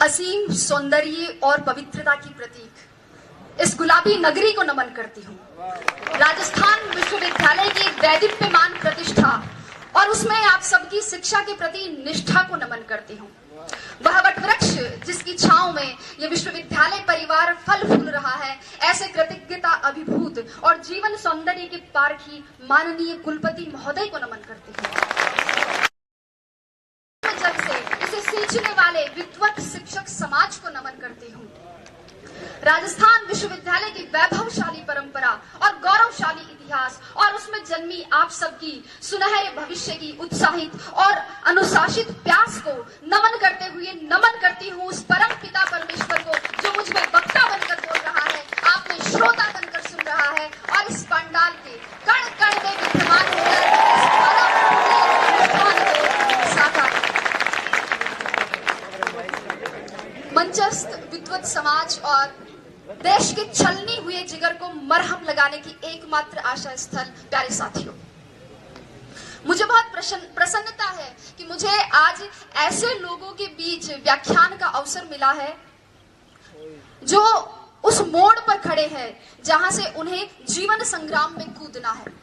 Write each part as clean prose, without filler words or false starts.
असीम सौंदर्य और पवित्रता की प्रतीक इस गुलाबी नगरी को नमन करती हूँ। राजस्थान विश्वविद्यालय की वैदिप्यमान प्रतिष्ठा और उसमें आप सबकी शिक्षा के प्रति निष्ठा को नमन करती हूँ। वह वटवृक्ष जिसकी छांव में यह विश्वविद्यालय परिवार फल फूल रहा है, ऐसे कृतज्ञता अभिभूत और जीवन सौंदर्य के पारखी माननीय कुलपति महोदय को नमन करती हूँ। जब से उसे सींचने वाले विद्वत शिक्षक समाज को नमन करती हूँ। राजस्थान विश्वविद्यालय की वैभवशाली परंपरा और गौरवशाली इतिहास और उसमें जन्मी आप सबकी सुनहरे भविष्य की उत्साहित और अनुशासित प्यास को नमन करते हुए नमन करती हूँ उस परम पिता परमेश्वर को जो मुझ में वक्ता बनकर बोल रहा है, आप में श्रोता बनकर सुन रहा है और इस पंडाल के कण कण में विद्यमान होकर इस को साकार मंचस्थ विद्वत समाज और देश के छलनी हुए जिगर को मरहम लगाने की एकमात्र आशा स्थल। प्यारे साथियों, मुझे बहुत प्रसन्नता है कि मुझे आज ऐसे लोगों के बीच व्याख्यान का अवसर मिला है जो उस मोड़ पर खड़े हैं जहां से उन्हें जीवन संग्राम में कूदना है।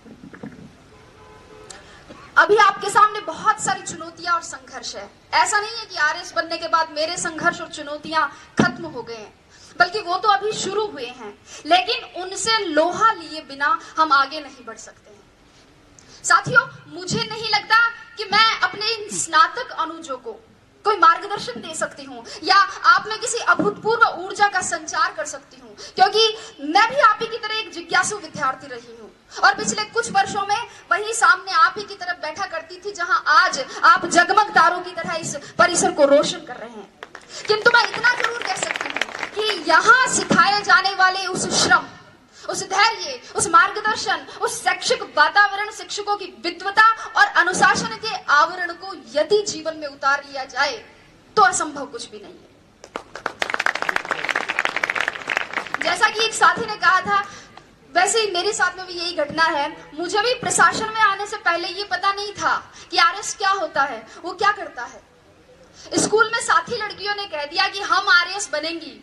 अभी आपके सामने बहुत सारी चुनौतियां और संघर्ष है। ऐसा नहीं है कि आरएस बनने के बाद मेरे संघर्ष और चुनौतियां खत्म हो गए हैं, बल्कि वो तो अभी शुरू हुए हैं, लेकिन उनसे लोहा लिए बिना हम आगे नहीं बढ़ सकते हैं। साथियों, मुझे नहीं लगता कि मैं अपने इन स्नातक अनुजों को कोई मार्गदर्शन दे सकती हूँ या आप में किसी अभूतपूर्व ऊर्जा का संचार कर सकती हूँ, क्योंकि मैं भी आप ही की तरह एक जिज्ञासु विद्यार्थी रही हूँ और पिछले कुछ वर्षों में वही सामने आप ही की तरफ बैठा करती थी जहां आज आप जगमग तारों की तरह इस परिसर को रोशन कर रहे हैं। किंतु मैं इतना जरूर कह सकती हूँ कि यहाँ सिखाए जाने वाले उस श्रम, उस धैर्य, उस मार्गदर्शन, उस शैक्षिक वातावरण, शिक्षकों की विद्वता और अनुशासन के आवरण को यदि जीवन में उतार लिया जाए तो असंभव कुछ भी नहीं है। जैसा कि एक साथी ने कहा था, वैसे ही मेरे साथ में भी यही घटना है। मुझे भी प्रशासन में आने से पहले ये पता नहीं था कि आरएस क्या होता है, वो क्या करता है। स्कूल में साथी लड़कियों ने कह दिया कि हम आरएस बनेंगी,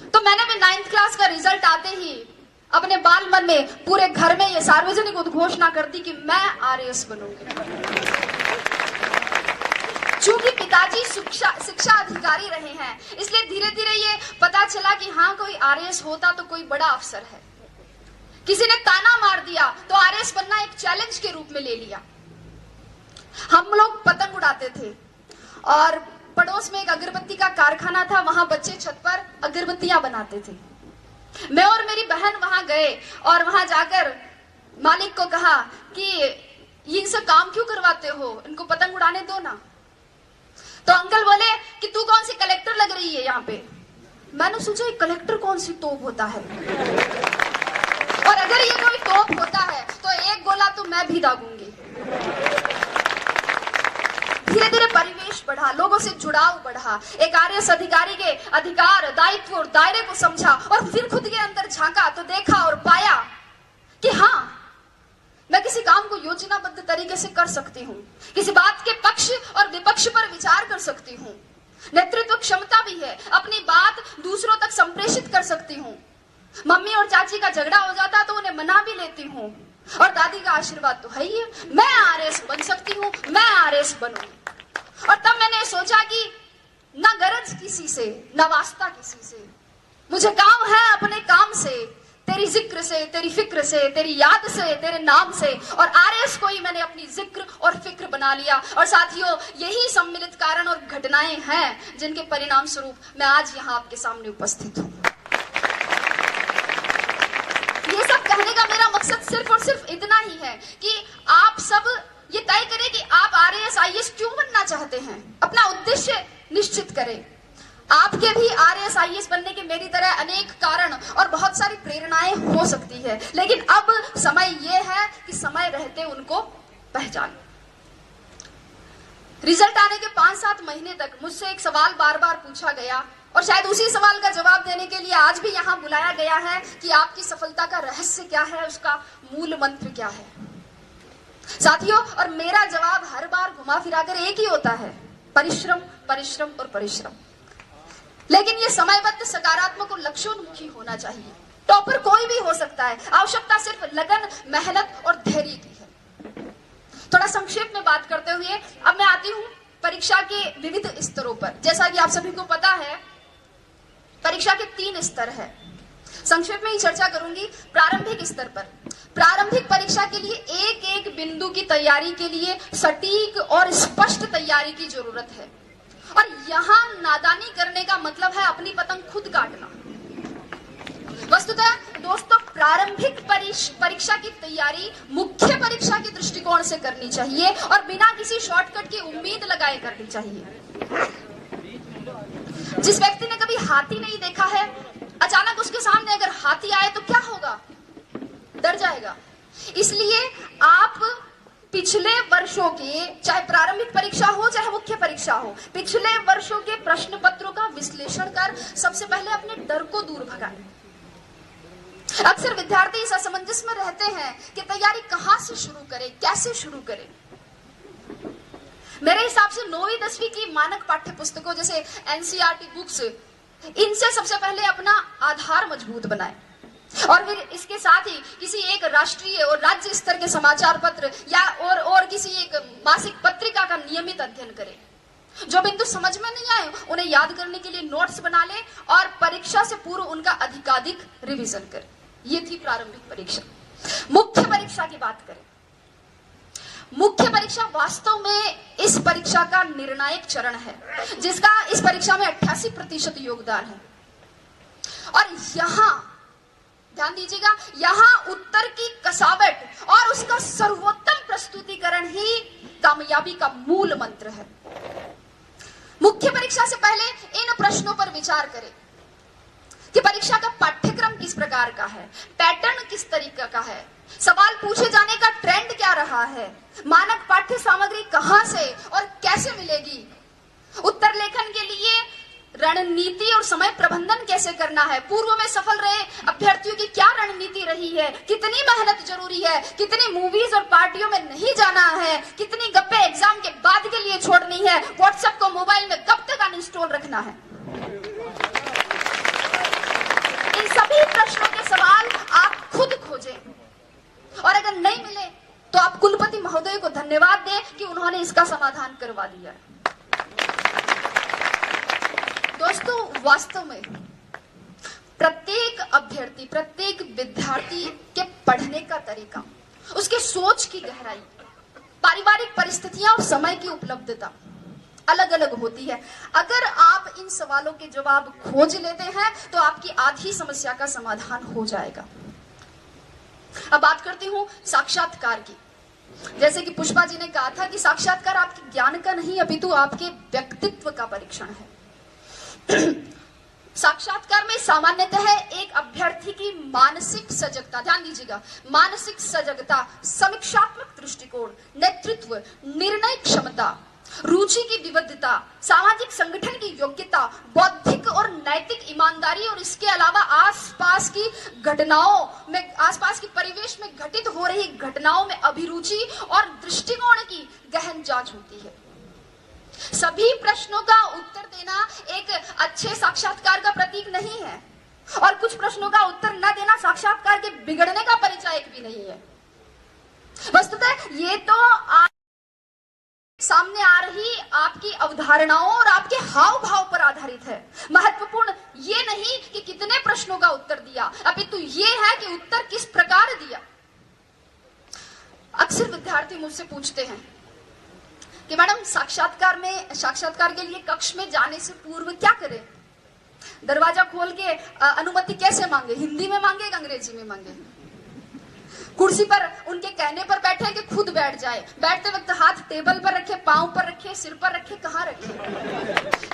तो मैंने भी 9th क्लास का रिजल्ट आते ही अपने बाल मन में पूरे घर में ये सार्वजनिक उद्घोषणा कर दी कि मैं आरएस बनूंगी। चूंकि पिताजी शिक्षा अधिकारी रहे हैं, इसलिए धीरे धीरे ये पता चला कि हाँ, कोई आरएस होता तो कोई बड़ा अफसर है। किसी ने ताना मार दिया तो आरएस बनना एक चैलेंज के रूप में ले लिया। हम लोग पतंग उड़ाते थे और पड़ोस में एक अगरबत्ती का कारखाना था, वहां बच्चे छत पर अगरबत्तियां बनाते थे। मैं और मेरी बहन वहां गए और वहां जाकर मालिक को कहा कि ये इनसे काम क्यों करवाते हो, इनको पतंग उड़ाने दो ना। तो अंकल बोले कि तू कौन सी कलेक्टर लग रही है यहाँ पे। मैंने सोचा कलेक्टर कौन सी तोप होता है, और अगर ये कोई तोप होता है तो एक गोला तो मैं भी दागूंगी। धीरे धीरे परिवेश बढ़ा, लोगों से जुड़ाव बढ़ा, एक आरएस अधिकारी के अधिकार, दायित्व और दायरे को समझा और फिर खुद के अंदर झांका तो देखा और पाया कि हाँ, मैं किसी काम को योजनाबद्ध तरीके से कर सकती हूँ, किसी बात के पक्ष और विपक्ष पर विचार कर सकती हूँ, नेतृत्व क्षमता भी है, अपनी बात दूसरों तक संप्रेषित कर सकती हूँ। मम्मी और चाची का झगड़ा हो जाता तो उन्हें मना भी लेती हूँ, और दादी का आशीर्वाद तो है ही है। मैं आरएस बन सकती हूँ, मैं आरएस बनूंगी। और तब मैंने सोचा कि न गरज किसी से, न वास्ता किसी से, मुझे काम है अपने काम से, तेरी जिक्र से, तेरी फिक्र से, तेरी याद से, तेरे नाम से। और आरएस को ही मैंने अपनी जिक्र और फिक्र बना लिया। और साथियों, यही सम्मिलित कारण और घटनाएं हैं जिनके परिणाम स्वरूप मैं आज यहाँ आपके सामने उपस्थित हूँ। ये सब कहने का मेरा मकसद सिर्फ और सिर्फ इतना ही है कि आप सब ये तय करें कि आप आरएस आईएएस क्यों बनना चाहते हैं, अपना उद्देश्य निश्चित करें। आपके भी आरएस आईएएस बनने के मेरी तरह अनेक कारण और बहुत सारी प्रेरणाएं हो सकती है, लेकिन अब समय यह है कि समय रहते उनको पहचान। रिजल्ट आने के 5-7 महीने तक मुझसे एक सवाल बार बार पूछा गया और शायद उसी सवाल का जवाब देने के लिए आज भी यहाँ बुलाया गया है कि आपकी सफलता का रहस्य क्या है, उसका मूल मंत्र क्या है। साथियों, और मेरा जवाब हर बार घुमा फिराकर एक ही होता है परिश्रम, परिश्रम और परिश्रम। लेकिन ये समयबद्ध, सकारात्मक और लक्ष्योन्मुखी होना चाहिए। टॉपर कोई भी हो सकता है, आवश्यकता सिर्फ लगन, मेहनत और धैर्य की है। थोड़ा संक्षेप में बात करते हुए अब मैं आती हूं परीक्षा के विविध स्तरों पर। जैसा कि आप सभी को पता है, परीक्षा के 3 स्तर है। संक्षेप में ही चर्चा करूंगी। प्रारंभिक स्तर पर, प्रारंभिक परीक्षा के लिए एक एक बिंदु की तैयारी के लिए सटीक और स्पष्ट तैयारी की जरूरत है। और यहां नादानी करने का मतलब है अपनी पतंग खुद काटना। वस्तुतः दोस्तों, प्रारंभिक परीक्षा की तैयारी मुख्य परीक्षा के दृष्टिकोण से करनी चाहिए और बिना किसी शॉर्टकट की उम्मीद लगाए करनी चाहिए। जिस व्यक्ति ने कभी हाथी नहीं देखा है, अचानक उसके सामने अगर हाथी आए तो क्या होगा? डर जाएगा। इसलिए आप पिछले वर्षों के, चाहे प्रारंभिक परीक्षा हो चाहे मुख्य परीक्षा हो, पिछले वर्षों के प्रश्न पत्रों का विश्लेषण कर सबसे पहले अपने डर को दूर भगाएं। अक्सर विद्यार्थी इस असमंजस में रहते हैं कि तैयारी कहां से शुरू करें, कैसे शुरू करें। मेरे हिसाब से 9वीं 10वीं की मानक पाठ्य पुस्तकों जैसे एनसीईआरटी बुक्स, इनसे सबसे पहले अपना आधार मजबूत बनाएं और फिर इसके साथ ही किसी एक राष्ट्रीय और राज्य स्तर के समाचार पत्र या और किसी एक मासिक पत्रिका का नियमित अध्ययन करें। जो बिंदु समझ में नहीं आए उन्हें याद करने के लिए नोट्स बना लें और परीक्षा से पूर्व उनका अधिकाधिक रिवीजन करें। ये थी प्रारंभिक परीक्षा। मुख्य परीक्षा की बात करें। मुख्य परीक्षा वास्तव में इस परीक्षा का निर्णायक चरण है, जिसका इस परीक्षा में 88% योगदान है। और यहां ध्यान दीजिएगा, यहां उत्तर की कसावट और उसका सर्वोत्तम प्रस्तुतिकरण ही कामयाबी का मूल मंत्र है। मुख्य परीक्षा से पहले इन प्रश्नों पर विचार करें कि परीक्षा का पाठ्यक्रम किस प्रकार का है, पैटर्न किस तरीके का है, सवाल पूछे जाने का ट्रेंड क्या रहा है, मानक पाठ्य सामग्री कहां से और कैसे मिलेगी, उत्तर लेखन के लिए रणनीति और समय प्रबंधन कैसे करना है, पूर्व में सफल रहे अभ्यर्थियों की क्या रणनीति रही है, कितनी मेहनत जरूरी है, कितनी मूवीज और पार्टियों में नहीं जाना है, कितनी गप्पे एग्जाम के बाद के लिए छोड़नी है, व्हाट्सएप को मोबाइल में कब तक अनइंस्टॉल रखना है। इन सभी प्रश्नों के सवाल आप खुद खोजें और अगर नहीं मिले तो आप कुलपति महोदय को धन्यवाद दें कि उन्होंने इसका समाधान करवा दिया। दोस्तों, वास्तव में प्रत्येक अभ्यर्थी, प्रत्येक विद्यार्थी के पढ़ने का तरीका, उसके सोच की गहराई, पारिवारिक परिस्थितियां और समय की उपलब्धता अलग अलग होती है। अगर आप इन सवालों के जवाब खोज लेते हैं तो आपकी आधी समस्या का समाधान हो जाएगा। अब बात करती हूं साक्षात्कार की। जैसे कि पुष्पा जी ने कहा था कि साक्षात्कार आपके ज्ञान का नहीं अपितु आपके व्यक्तित्व का परीक्षण है। साक्षात्कार में सामान्यतः एक अभ्यर्थी की मानसिक सजगता, ध्यान दीजिएगा, मानसिक सजगता, समीक्षात्मक दृष्टिकोण, नेतृत्व, निर्णय क्षमता, रुचि की विविधता, सामाजिक संगठन की योग्यता, बौद्धिक और नैतिक ईमानदारी और इसके अलावा आसपास की घटनाओं में, आसपास के परिवेश में घटित हो रही घटनाओं में अभिरुचि और दृष्टिकोण की गहन जांच होती है। सभी प्रश्नों का उत्तर देना एक अच्छे साक्षात्कार का प्रतीक नहीं है और कुछ प्रश्नों का उत्तर न देना साक्षात्कार के बिगड़ने का परिचायक भी नहीं है। वस्तुतः ये तो सामने आ रही आपकी अवधारणाओं और आपके हाव भाव पर आधारित है। महत्वपूर्ण ये नहीं कि कितने प्रश्नों का उत्तर दिया, अपितु ये है कि उत्तर किस प्रकार दिया। अक्सर विद्यार्थी मुझसे पूछते हैं कि मैडम साक्षात्कार के लिए कक्ष में जाने से पूर्व क्या करें, दरवाजा खोल के अनुमति कैसे मांगे, हिंदी में मांगे या अंग्रेजी में मांगे, कुर्सी पर उनके कहने पर बैठे कि खुद बैठ जाए, बैठते वक्त हाथ टेबल पर रखे, पांव पर रखे, सिर पर रखे, कहाँ रखे।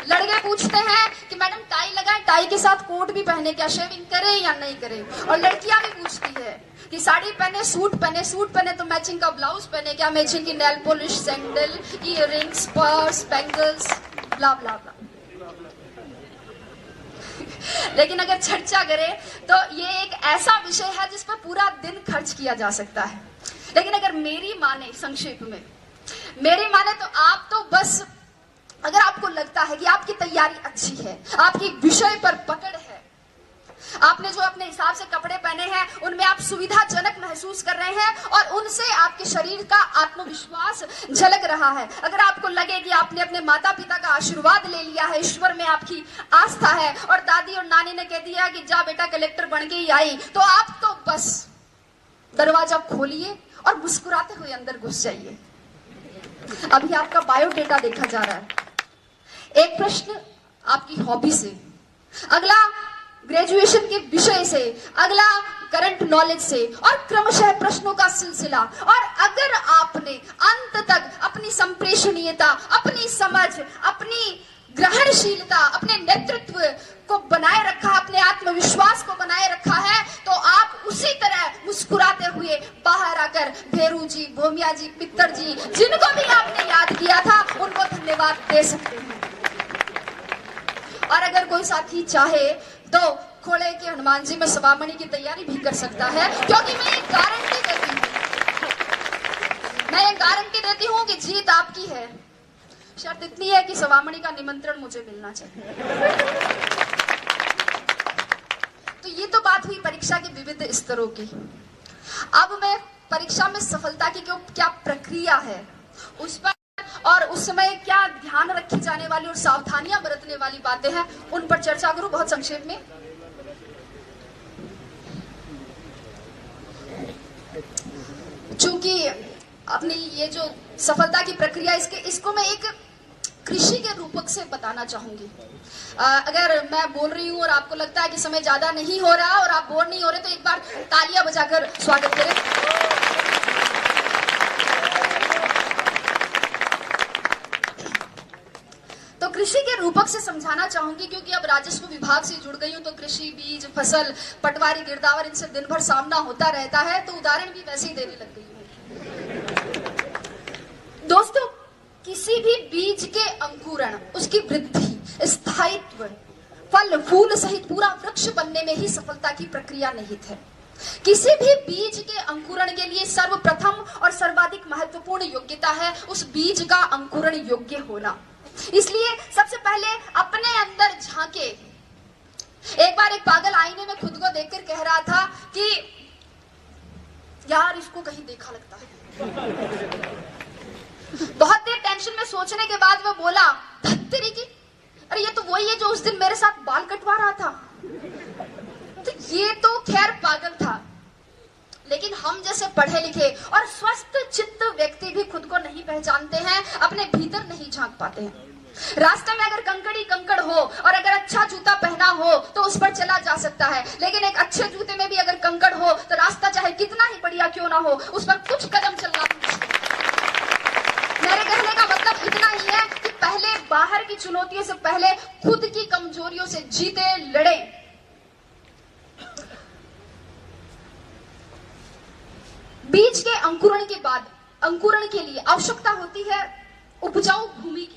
लड़के पूछते हैं कि मैडम टाई लगाए, टाई के साथ कोट भी पहने, क्या शेविंग करे या नहीं करे। और लड़कियां भी पूछती है कि साड़ी पहने, सूट पहने, सूट पहने तो मैचिंग का ब्लाउज पहने, क्या मैचिंग की nail polish, sandal, earrings, purse, bangles, blah blah blah. लेकिन अगर चर्चा करें तो ये एक ऐसा विषय है जिस पर पूरा दिन खर्च किया जा सकता है। लेकिन अगर मेरी माने, संक्षेप में मेरी माने, तो आप तो बस अगर लगता है कि आपकी तैयारी अच्छी है, आपकी विषय पर पकड़ है, आपने जो अपने हिसाब से कपड़े पहने हैं उनमें आप सुविधाजनक महसूस कर रहे हैं और उनसे आपके शरीर का आत्मविश्वास झलक रहा है। अगर आपको लगे कि आपने अपने माता पिता का आशीर्वाद ले लिया है, ईश्वर में आपकी आस्था है और दादी और नानी ने कह दिया कि जा बेटा कलेक्टर बन के ही आई, तो आप तो बस दरवाजा खोलिए और मुस्कुराते हुए अंदर घुस जाइए। अभी आपका बायोडेटा देखा जा रहा है। एक प्रश्न आपकी हॉबी से, अगला ग्रेजुएशन के विषय से, अगला करंट नॉलेज से और क्रमशः प्रश्नों का सिलसिला। और अगर आपने अंत तक अपनी संप्रेषणीयता, अपनी समझ, अपनी ग्रहणशीलता, अपने नेतृत्व को बनाए रखा, अपने आत्मविश्वास को बनाए रखा है, तो आप उसी तरह मुस्कुराते हुए बाहर आकर भेरू जी, भोमिया जी, पित्तर जी, जिनको भी आपने याद किया था, उनको धन्यवाद दे सकते हैं। और अगर कोई साथी चाहे तो खोड़े के हनुमान जी में सवामणि की तैयारी भी कर सकता है, क्योंकि मैं ये गारंटी देती हूँ कि जीत आपकी है। शर्त इतनी है कि सवामणि का निमंत्रण मुझे मिलना चाहिए। तो ये तो बात हुई परीक्षा के विविध स्तरों की। अब मैं परीक्षा में सफलता की क्या प्रक्रिया है उस पर और उस समय क्या ध्यान रखी जाने वाली और सावधानियां बरतने वाली बातें हैं, उन पर चर्चा करूं बहुत संक्षेप में। चूंकि अपनी ये जो सफलता की प्रक्रिया, इसको मैं एक कृषि के रूपक से बताना चाहूंगी। अगर मैं बोल रही हूं और आपको लगता है कि समय ज्यादा नहीं हो रहा और आप बोर नहीं हो रहे, तो एक बार तालियां बजाकर स्वागत करें। तो कृषि के रूपक से समझाना चाहूंगी, क्योंकि अब राजस्व विभाग से जुड़ गई हूं, तो कृषि, बीज, फसल, पटवारी, गिरदावर, इनसे दिन भर सामना होता रहता है, तो उदाहरण भी वैसे ही देने लग गई हूं। दोस्तों, किसी भी बीज के अंकुरण, उसकी वृद्धि, स्थायित्व, फल फूल सहित पूरा वृक्ष बनने में ही सफलता की प्रक्रिया निहित है। किसी भी बीज के अंकुरण के लिए सर्वप्रथम और सर्वाधिक महत्वपूर्ण योग्यता है उस बीज का अंकुरण योग्य होना। इसलिए सबसे पहले अपने अंदर झांके। एक बार एक पागल आईने में खुद को देखकर कह रहा था कि यार इसको कहीं देखा लगता है। बहुत देर टेंशन में सोचने के बाद वो बोला, धत्तेरी की, अरे ये तो वही है जो उस दिन मेरे साथ बाल कटवा रहा था। तो ये तो खैर पागल था, लेकिन हम जैसे पढ़े लिखे और स्वस्थ चित्त व्यक्ति भी खुद को नहीं पहचानते हैं, अपने भीतर नहीं झांक पाते हैं। रास्ते में अगर कंकड़ी कंकड़ हो और अगर अच्छा जूता पहना हो तो उस पर चला जा सकता है, लेकिन एक अच्छे जूते में भी अगर कंकड़ हो तो रास्ता चाहे कितना ही बढ़िया क्यों ना हो, उस पर कुछ कदम चलना मुश्किल। मेरे कहने का मतलब इतना ही है कि पहले बाहर की चुनौतियों से पहले खुद की कमजोरियों से जीते, लड़े। बीज के अंकुरण के बाद अंकुरण के लिए आवश्यकता होती है उपजाऊ भूमि की,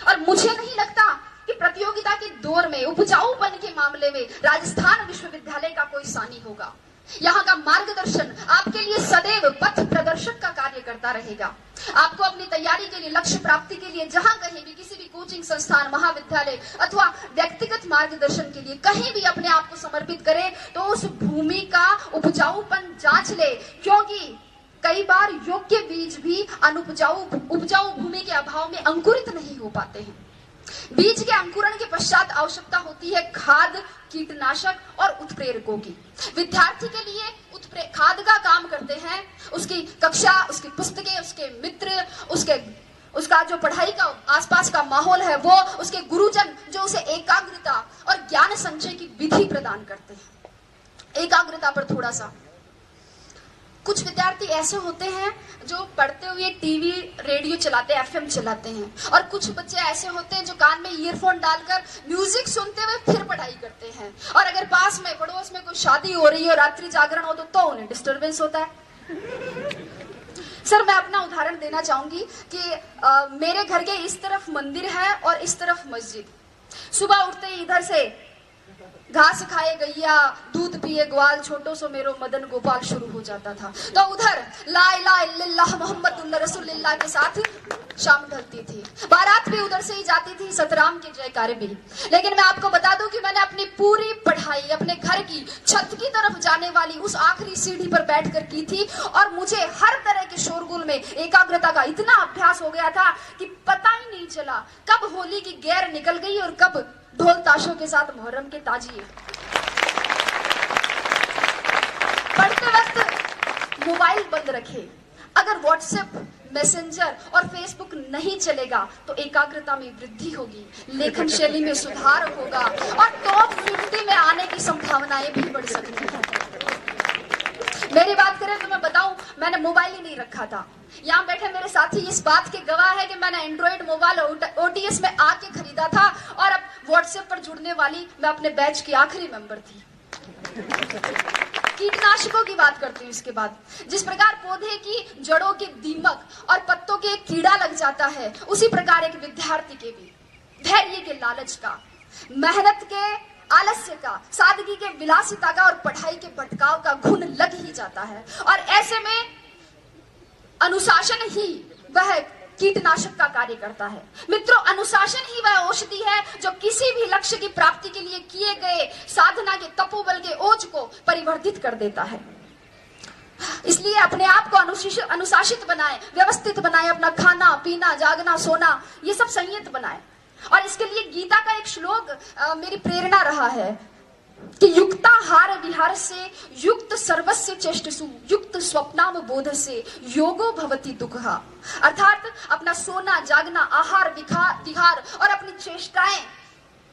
और मुझे नहीं लगता कि प्रतियोगिता के दौर में उपजाऊपन के मामले में राजस्थान विश्वविद्यालय का कोई सानी होगा। यहाँ का मार्गदर्शन आपके लिए सदैव पथ प्रदर्शक का कार्य करता रहेगा। आपको अपनी तैयारी के लिए, लक्ष्य प्राप्ति के लिए जहां कहीं भी, किसी भी कोचिंग संस्थान, महाविद्यालय अथवा व्यक्तिगत मार्गदर्शन के लिए कहीं भी अपने आप को समर्पित करें, तो उस भूमि का उपजाऊपन जांच ले, क्योंकि कई बार योग्य बीज भी उपजाऊ भूमि के अभाव में अंकुरित नहीं हो पाते हैं। बीज के अंकुरण के पश्चात आवश्यकता होती है खाद, कीटनाशक और उत्प्रेरकों की। विद्यार्थी के लिए खाद का काम करते हैं उसकी कक्षा, उसकी पुस्तकें, उसके मित्र, उसका जो पढ़ाई का आसपास का माहौल है वो, उसके गुरुजन जो उसे एकाग्रता और ज्ञान संचय की विधि प्रदान करते हैं। एकाग्रता पर थोड़ा सा, कुछ विद्यार्थी ऐसे होते हैं जो पढ़ते हुए टीवी, रेडियो चलाते, एफएम चलाते हैं, और कुछ बच्चे ऐसे होते हैं जो कान में ईयरफोन डालकर म्यूजिक सुनते हुए फिर पढ़ाई करते हैं। और अगर पास में पड़ोस में कोई शादी हो रही हो, रात्रि जागरण हो, तो उन्हें डिस्टरबेंस होता है। सर, मैं अपना उदाहरण देना चाहूंगी कि मेरे घर के इस तरफ मंदिर है और इस तरफ मस्जिद। सुबह उठते ही इधर से घास खाए गैया, दूध पिए ग्वाल, छोटो सो मेरो मदन गोपाल शुरू हो जाता था। तो उधर ला इलाहा इल्लल्लाह मुहम्मदुर रसूलुल्लाह के साथ शाम ढलती थी। बारात भी उधर से ही जाती थी सतराम के जयकारे भी। लेकिन मैं आपको बता दूं कि मैंने अपनी पूरी पढ़ाई अपने घर की छत की तरफ जाने वाली उस आखिरी सीढ़ी पर बैठकर की थी, और मुझे हर तरह के शोरगुल में एकाग्रता का इतना अभ्यास हो गया था कि पता ही नहीं चला कब होली की गैर निकल गई और कब ढोल ताशों के साथ मुहर्रम के ताजिए। पढ़ते वक्त मोबाइल बंद रखे। अगर व्हाट्सएप, मैसेंजर और फेसबुक नहीं चलेगा तो एकाग्रता में वृद्धि होगी, लेखन शैली में सुधार होगा और टॉप 50 में आने की संभावनाएं भी बढ़ सकती हैं। मेरी बात करें तो मैं बताऊं, मैंने मोबाइल ही नहीं रखा था। यहाँ बैठे मेरे साथी इस बात के गवाह है कि मैंने एंड्रॉइड मोबाइल ओटीएस में आके खरीदा था और अब व्हाट्सएप पर जुड़ने वाली मैं अपने बैच की आखिरी मेंबर थी। कीटनाशकों की बात करती हूँ इसके बाद। जिस प्रकार पौधे की जड़ों के दीमक और पत्तों के कीड़ा लग जाता है, उसी प्रकार एक विद्यार्थी के भी धैर्य के लालच का, मेहनत के आलस्य का, सादगी के विलासिता का और पढ़ाई के भटकाव का घुन लग ही जाता है। और ऐसे में अनुशासन ही वह कीटनाशक का कार्य करता है। मित्रों, अनुशासन ही वह औषधि है जो किसी भी लक्ष्य की प्राप्ति के लिए किए गए साधना के तपोबल के ओज को परिवर्तित कर देता है। इसलिए अपने आप को अनुशासित बनाए, व्यवस्थित बनाए, अपना खाना पीना, जागना, सोना, ये सब संयत बनाए। और इसके लिए गीता का एक श्लोक मेरी प्रेरणा रहा है कि युक्ताहार विहार से युक्त सर्वस्य चेष्टसु युक्त स्वप्नाम बोध से योगो भवति दुःखः। अर्थात अपना सोना, जागना, आहार, विहार और अपनी चेष्टाएं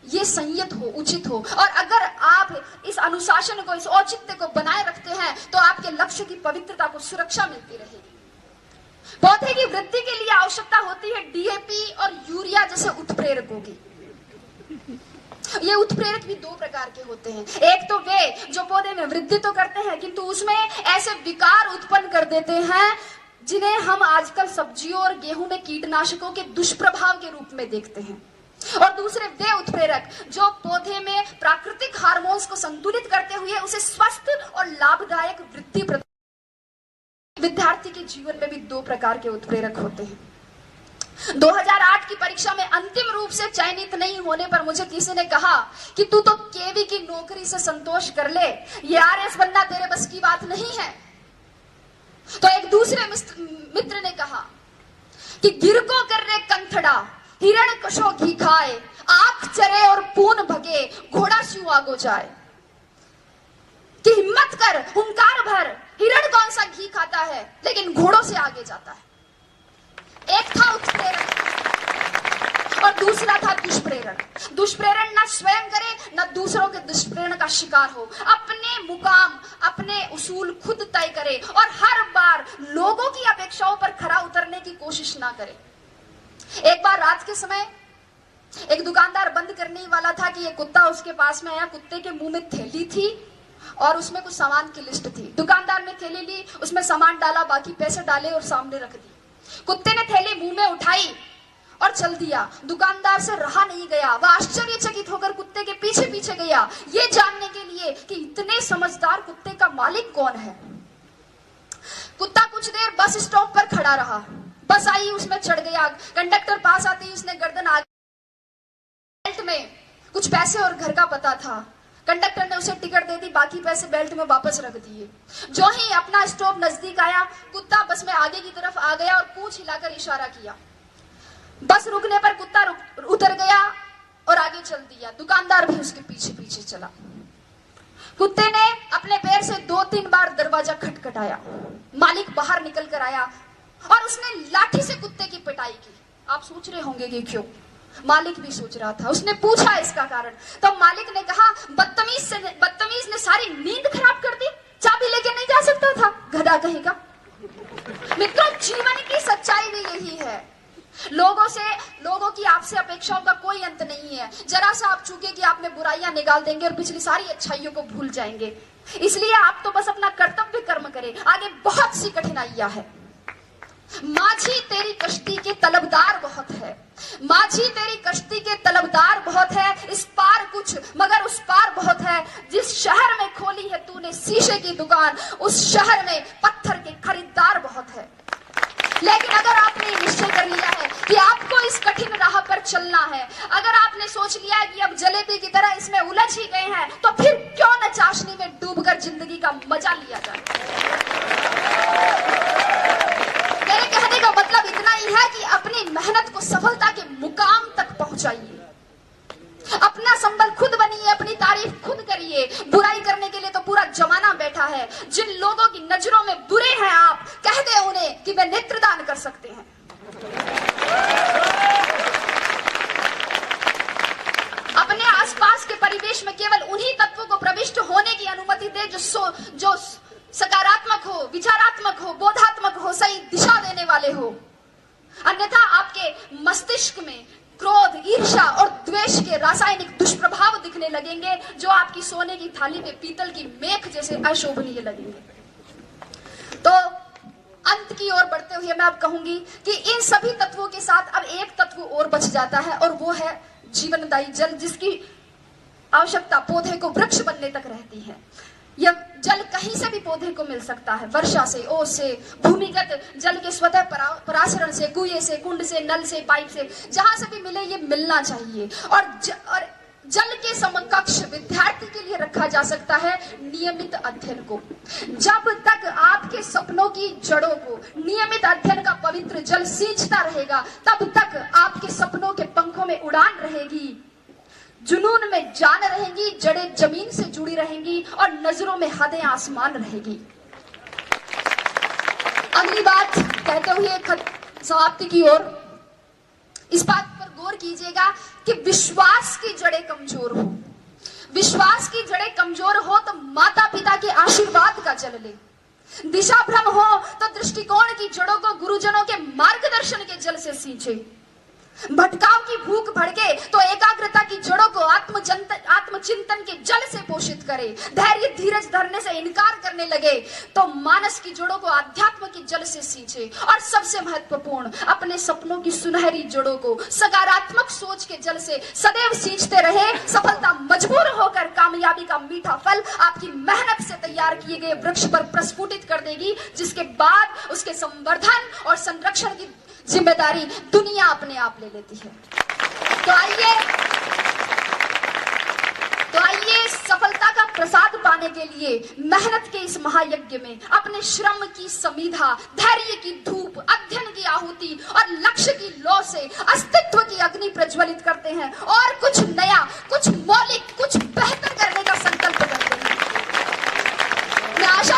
ये संयत हो, उचित हो। और अगर आप इस अनुशासन को, इस औचित्य को बनाए रखते हैं तो आपके लक्ष्य की पवित्रता को सुरक्षा मिलती रहेगी। पौधे की वृद्धि के लिए आवश्यकता होती है डीएपी और यूरिया जैसे उत्प्रेरकों की। ये उत्प्रेरक भी दो प्रकार के होते हैं। एक तो वे जो पौधे में वृद्धि तो करते हैं किंतु उसमें ऐसे विकार उत्पन्न कर देते हैं जिन्हें हम आजकल सब्जियों और गेहूं में कीटनाशकों के दुष्प्रभाव के रूप में देखते हैं। और दूसरे वे उत्प्रेरक जो पौधे में प्राकृतिक हार्मोन्स को संतुलित करते हुए उसे स्वस्थ और लाभदायक वृद्धि प्रदान। विद्यार्थी के जीवन में भी दो प्रकार के उत्प्रेरक होते हैं। 2008 की परीक्षा में अंतिम रूप से चयनित नहीं होने पर मुझे किसी ने कहा कि तू तो केवी की नौकरी से संतोष कर ले, ये आरएस बनना तेरे बस की बात नहीं है। तो एक दूसरे मित्र ने कहा कि गिर को कर रे कंथड़ा, हिरण कशो घी खाए, आंख चरे और पून भगे, घोड़ा स्यू आगो जाए। कि हिम्मत कर, हुंकार भर, हिरण कौन सा घी खाता है लेकिन घोड़ों से आगे जाता है। एक था उत्प्रेरक और दूसरा था दुष्प्रेरण। दुष्प्रेरण ना स्वयं करे ना दूसरों के दुष्प्रेरण का शिकार हो, अपने मुकाम, अपने उसूल खुद तय करे और हर बार लोगों की अपेक्षाओं पर खरा उतरने की कोशिश ना करे। एक बार रात के समय एक दुकानदार बंद करने वाला था कि ये कुत्ता उसके पास में आया। कुत्ते के मुंह में थैली थी और उसमें कुछ सामान की लिस्ट थी। दुकानदार ने थैली ली, उसमें सामान डाला, बाकी पैसे डाले और सामने रख दी। कुत्ते ने थैली मुंह में उठाई और चल दिया। दुकानदार से रहा नहीं गया, वह आश्चर्यचकित होकर कुत्ते के पीछे पीछे गया, ये जानने के लिए कि इतने समझदार कुत्ते का मालिक कौन है। कुत्ता कुछ देर बस स्टॉप पर खड़ा रहा। बस आई, उसमें चढ़ गया। कंडक्टर पास आते ही उसने गर्दन आगे, बेल्ट में कुछ पैसे और घर का पता था। कंडक्टर ने उसे टिकट दे दी, बाकी पैसे बेल्ट में वापस रख दिए। जो ही अपना स्टॉप नजदीक आया, कुत्ता बस में आगे की तरफ आ गया और पूंछ हिलाकर इशारा किया। बस रुकने पर कुत्ता उतर गया और आगे चल दिया। दुकानदार भी उसके पीछे पीछे चला। कुत्ते ने अपने पैर से 2-3 बार दरवाजा खटखटाया। मालिक बाहर निकल कर आया और उसने लाठी से कुत्ते की पिटाई की। आप सोच रहे होंगे कि क्यों? मालिक भी सोच रहा था। उसने पूछा इसका कारण, तो मालिक ने कहा बदतमीज ने सारी नींद खराब कर दी, चाबी लेके नहीं जा सकता था, गधा कहेगा। मित्रों, जीवन की सच्चाई भी यही है। लोगों की आपसे अपेक्षाओं का कोई अंत नहीं है। जरा सा आप चूके कि आप में बुराइयां निकाल देंगे और पिछली सारी अच्छाइयों को भूल जाएंगे। इसलिए आप तो बस अपना कर्तव्य कर्म करें, आगे बहुत सी कठिनाइयां हैं। माझी तेरी कश्ती के तलबदार बहुत है, माझी तेरी कश्ती के तलबदार बहुत है, इस पार कुछ मगर उस पार बहुत है। जिस शहर में खोली है तूने शीशे की दुकान, उस शहर में पत्थर के खरीदार बहुत है। लेकिन अगर आपने निश्चय कर लिया है कि आपको इस कठिन राह पर चलना है, अगर आपने सोच लिया है कि अब जलेबी की तरह इसमें उलझ ही गए हैं, तो फिर क्यों न चाशनी में डूबकर जिंदगी का मजा लिया जाए। मेरे कहने का मतलब इतना ही है कि अपनी मेहनत को सफलता के मुकाम तक पहुंचाइए। अपना संबल खुद बनिए, अपनी तारीफ खुद करिए। बुराई करने के लिए तो पूरा जमाना बैठा है। जिन लोगों की नजरों में बुरे हैं आप, कह दे उन्हें कि वे नेत्रदान कर सकते हैं। अपने आसपास के परिवेश में केवल उन्हीं तत्वों को प्रविष्ट होने की अनुमति दे जो सकारात्मक हो, विचारात्मक हो, बोधात्मक हो, सही दिशा देने वाले हो। अन्यथा आपके मस्तिष्क में क्रोध, ईर्ष्या और द्वेष के रासायनिक दुष्प्रभाव दिखने लगेंगे, जो आपकी सोने की थाली में पीतल की मेख जैसे अशोभनीय लगेंगे। तो अंत की ओर बढ़ते हुए मैं अब कहूंगी कि इन सभी तत्वों के साथ अब एक तत्व और बच जाता है, और वो है जीवनदायी जल, जिसकी आवश्यकता पौधे को वृक्ष बनने तक रहती है। यह जल कहीं से भी पौधे को मिल सकता है, वर्षा से, ओस से, भूमिगत जल के स्वतः परासरण से, कुएं से, कुंड से, नल से, पाइप से, जहां से भी मिले ये मिलना चाहिए। और जल के समकक्ष विद्यार्थी के लिए रखा जा सकता है नियमित अध्ययन को। जब तक आपके सपनों की जड़ों को नियमित अध्ययन का पवित्र जल सींचता रहेगा, तब तक आपके सपनों के पंखों में उड़ान रहेगी, जुनून में जान रहेंगी, जड़ें जमीन से जुड़ी रहेंगी और नजरों में हदें आसमान रहेगी। अगली बात कहते हुए समाप्ति की ओर, इस बात पर गौर कीजिएगा कि विश्वास की जड़ें कमजोर हो। विश्वास की जड़ें कमजोर हो तो माता पिता के आशीर्वाद का जल ले। दिशा भ्रम हो तो दृष्टिकोण की जड़ों को गुरुजनों के मार्गदर्शन के जल से सींचे। भटकाव की भूख भड़के तो एकाग्रता की जड़ों को आत्मचिंतन के जल से पोषित करे। धैर्य धीरज धरने से इनकार करने लगे तो मानस की जड़ों को अध्यात्म के जल से सींचे। और सबसे महत्वपूर्ण, अपने सपनों की सुनहरी जड़ों को सकारात्मक सोच के जल से सदैव सींचते रहे। सफलता मजबूर होकर कामयाबी का मीठा फल आपकी मेहनत से तैयार किए गए वृक्ष पर प्रस्फुटित कर देगी, जिसके बाद उसके संवर्धन और संरक्षण की जिम्मेदारी दुनिया अपने आप ले लेती है। तो आइए सफलता का प्रसाद पाने के लिए मेहनत के इस महायज्ञ में अपने श्रम की समीधा, धैर्य की धूप, अध्ययन की आहुति और लक्ष्य की लौ से अस्तित्व की अग्नि प्रज्वलित करते हैं और कुछ नया, कुछ मौलिक, कुछ बेहतर करने का संकल्प करते हैं। मैं आशा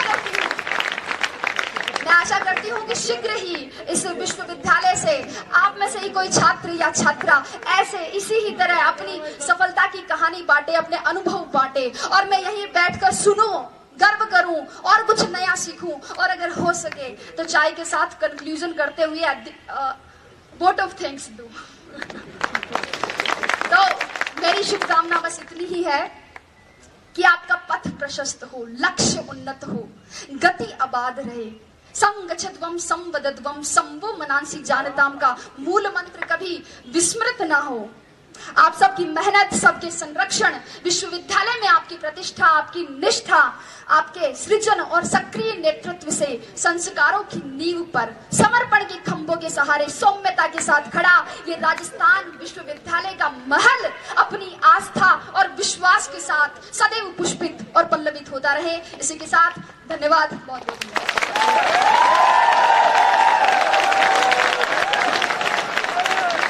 करती हूँ कि शीघ्र ही इस विश्वविद्यालय से आप में से ही कोई छात्र या छात्रा ऐसे इसी ही तरह अपनी सफलता की कहानी बांटे, अपने अनुभव बांटे, और मैं यहीं बैठकर सुनूं, गर्व करूं और कुछ नया सीखूं, और अगर हो सके तो चाय के साथ कंक्लूजन करते हुए वोट ऑफ थैंक्स दूं। तो मेरी शुभकामना बस इतनी ही है कि आपका पथ प्रशस्त हो, लक्ष्य उन्नत हो, गति आबाद रहे। संगच्छध्वम संवदध्वम संवो मनांसी जानताम का मूल मंत्र कभी विस्मृत ना हो। आप सबकी मेहनत, सबके संरक्षण, विश्वविद्यालय में आपकी प्रतिष्ठा, आपकी निष्ठा, आपके सृजन और सक्रिय नेतृत्व से संस्कारों की नींव पर समर्पण के खंभों के सहारे सौम्यता के साथ खड़ा ये राजस्थान विश्वविद्यालय का महल अपनी आस्था और विश्वास के साथ सदैव पुष्पित और पल्लवित होता रहे। इसी के साथ धन्यवाद, बहुत बहुत धन्यवाद।